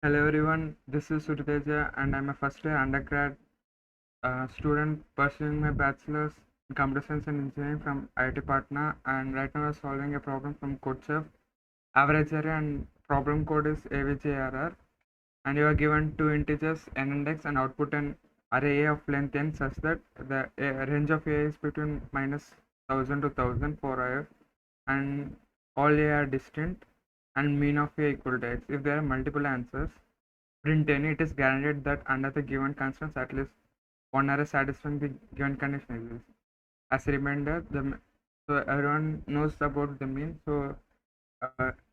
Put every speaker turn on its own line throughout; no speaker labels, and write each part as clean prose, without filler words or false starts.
Hello everyone, this is Teja and I'm a first year undergrad student pursuing my bachelor's in computer science and engineering from IIT Patna, and right now I'm solving a problem from Codechef. Average array and problem code is AVGARR, and you are given two integers n and x and output an array A of length n such that the range of A is between minus 1000 to 1000 for if and all A are distinct and mean of A equal to x. If there are multiple answers, print any, it is guaranteed that under the given constraints at least one array satisfying the given condition exists. As a reminder, so everyone knows about the mean. So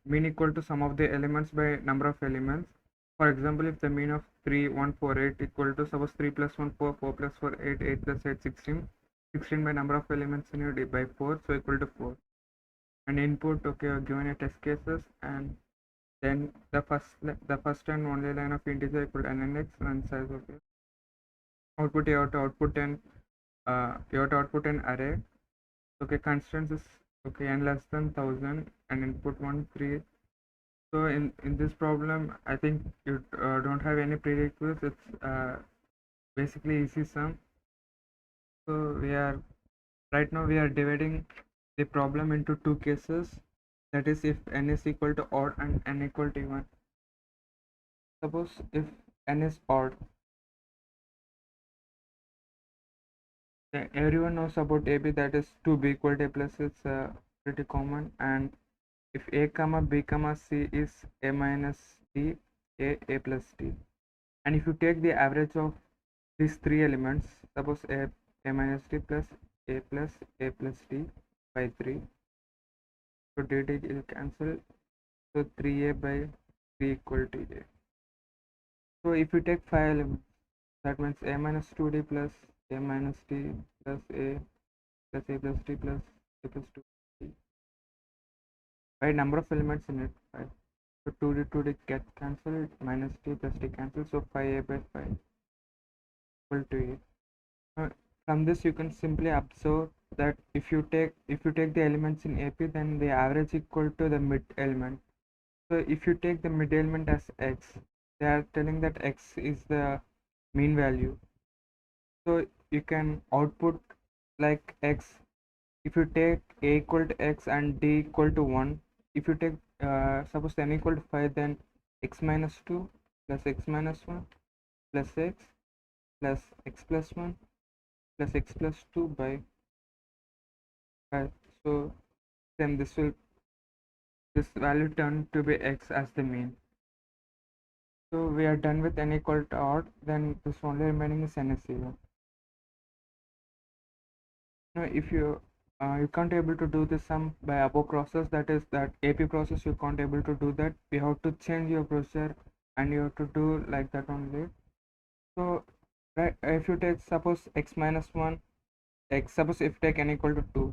mean equal to sum of the elements by number of elements. For example, if the mean of 3, 1, 4, 8 equal to suppose 3 plus 1, 4, 4 plus 4, 8, 8 plus 8, 16. 16 by number of elements in your by 4, so equal to 4. And input, okay, are given a test cases, and then the first and only line of integer equal to n x run size, okay. Output you have to output an array, okay. Constraints is okay n less than 1000 and input 1 3. So in this problem, I think you don't have any prerequisites. It's basically easy sum. So right now we are dividing the problem into two cases. That is, if n is equal to odd and n equal to even. Suppose if n is odd, everyone knows about AB, that is 2b equal to a plus. It's pretty common. And if a comma b comma c is a minus d, a plus d, and if you take the average of these three elements, suppose a minus d plus a plus d by 3, so dt will cancel, so 3a by 3 equal to a. So if you take 5 elements, that means a minus 2d plus a minus d plus a plus a plus d plus a plus 2d by number of elements in it, 5. So 2d get cancelled, minus d plus d cancel, so 5a by 5 equal to a. From this you can simply observe that if you take the elements in AP, then the average equal to the mid element. So if you take the mid element as x, they are telling that x is the mean value. So you can output like x. If you take a equal to x and d equal to 1, if you take suppose n equal to 5, then x minus 2 plus x minus 1 plus x plus 1 plus x plus 2 by 5. So then this value turned to be x as the mean. So we are done with n equal to odd, then this only remaining is n is even. Now if you can't able to do this sum by above process, that is that AP process, you can't able to do that. You have to change your procedure and you have to do like that only. So right, if you take suppose x minus 1 x, suppose if take n equal to 2,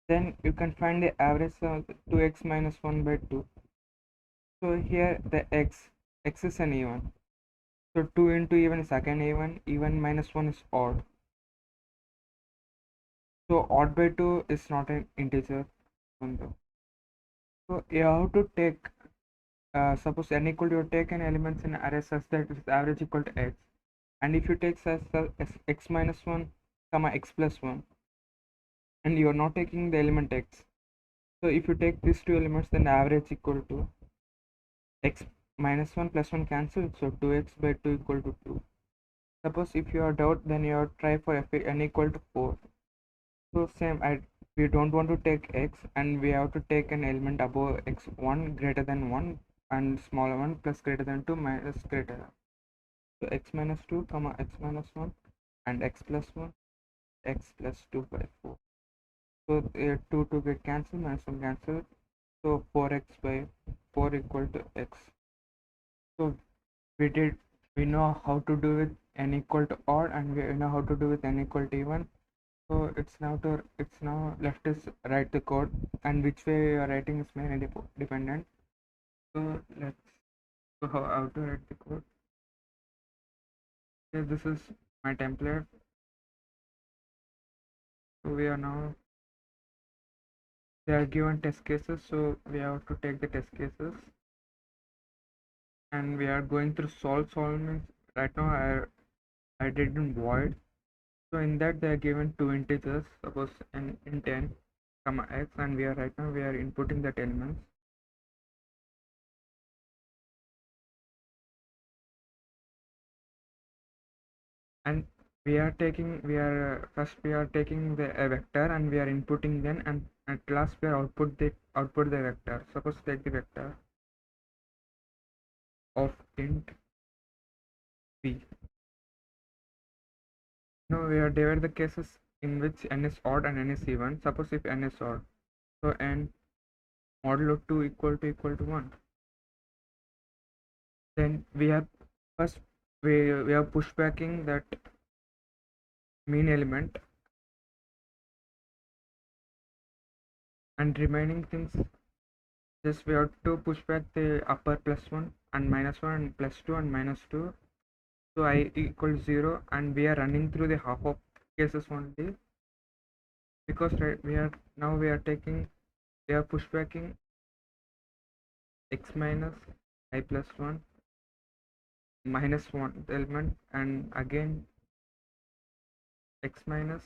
then you can find the average of 2x minus 1 by 2. So here the x is an even, so 2 into even is again even minus 1 is odd, so odd by 2 is not an integer number. So you have to take suppose n equal to, you take an elements in array such that its average equal to x, and if you take such as x minus 1 comma x plus 1, and you are not taking the element x, so if you take these two elements, then the average equal to x minus 1 plus 1 cancel, so 2x by 2 equal to 2. Suppose if you are doubt, then you are try for n equal to 4. So same, we don't want to take x, and we have to take an element above x1 greater than 1 and smaller 1 plus greater than 2 minus greater than. So x minus 2 comma x minus 1 and x plus 1 x plus 2 by 4. So 2 get cancelled, minus 1 cancelled, so 4x by 4 equal to x. So we know how to do with n equal to odd, and we know how to do with n equal to even. So it's now left is write the code, and which way you are writing is mainly dependent. So let's go how to write the code. Okay, this is my template. So they are given test cases, so we have to take the test cases. and we are going through solve means right now I did in void. So in that they are given two integers, suppose in 10 comma x, and we are right now we are inputting that elements. And we are taking the a vector and we are inputting then, and at last we are output the vector. Suppose take the vector of int p. Now we are divide the cases in which n is odd and n is even. Suppose if n is odd, so n modulo 2 equal to 1. Then we have first we are pushbacking that mean element, and remaining things just we have to push back the upper +1 and -1 and +2 and -2. So I equals 0, and we are running through the half of cases only, because right, we are taking we are pushbacking x minus I plus 1 minus 1 element, and again x minus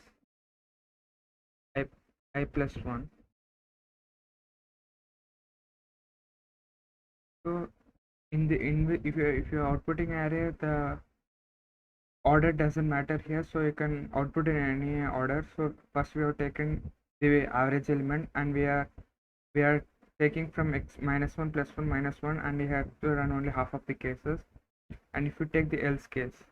I, I plus 1. So if you're outputting array, the order doesn't matter here, so you can output in any order. So first we have taken the average element, and we are taking from x minus 1 plus 1 minus 1, and we have to run only half of the cases. And if you take the else case,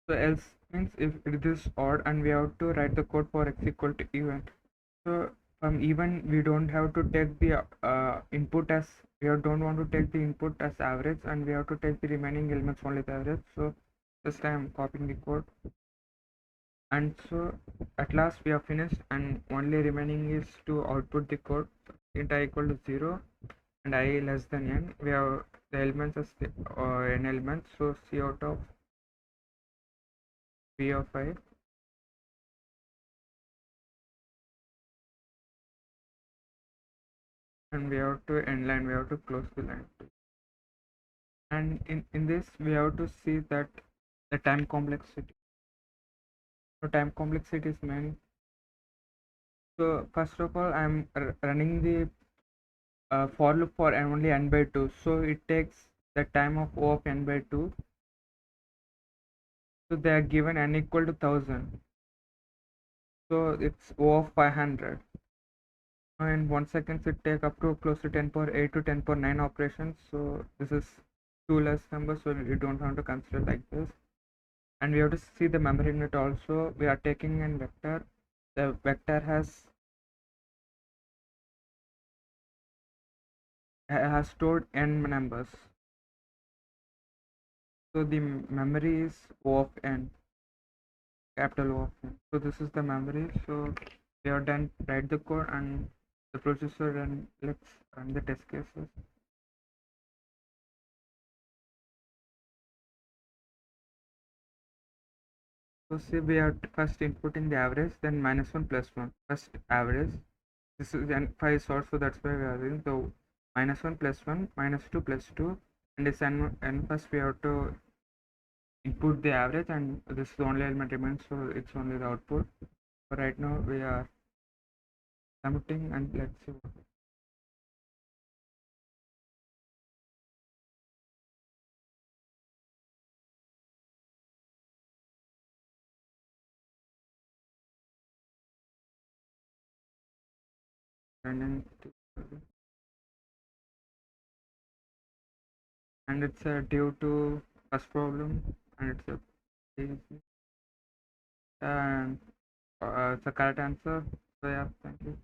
so else means if it is odd, and we have to write the code for x equal to even. So from even we don't have to take the input as, don't want to take the input as average, and we have to take the remaining elements only the average. So this time I'm copying the code, and so at last we are finished, and only remaining is to output the code. Int I equal to 0 and I less than n. We have the elements as n elements, so c out of p of I, and we have to end line, we have to close the line. And in this we have to see that the time complexity. So time complexity is main. So first of all, I'm running the for loop for only n by 2, so it takes the time of O of n by 2. So they are given n equal to 1000, so it's O of 500. Now in 1 second it take up to close to 10 power 8 to 10 power 9 operations. So this is two less numbers, so you don't have to consider like this. And we have to see the memory unit also. We are taking in vector. The vector has stored n numbers, so the memory is O of n, capital O of n. So this is the memory. So we are done, write the code and the processor, and let's run the test cases. So see, we are first inputting the average, then -1 plus 1. First average. This is n 5 source, so that's why we are doing the -1 plus 1, -2 plus 2, and this n first we have to input the average, and this is the only element remains, so it's only the output. But right now we are submitting, and let's see what. And it's due to first problem, and it's a and it's a correct answer. So yeah, thank you.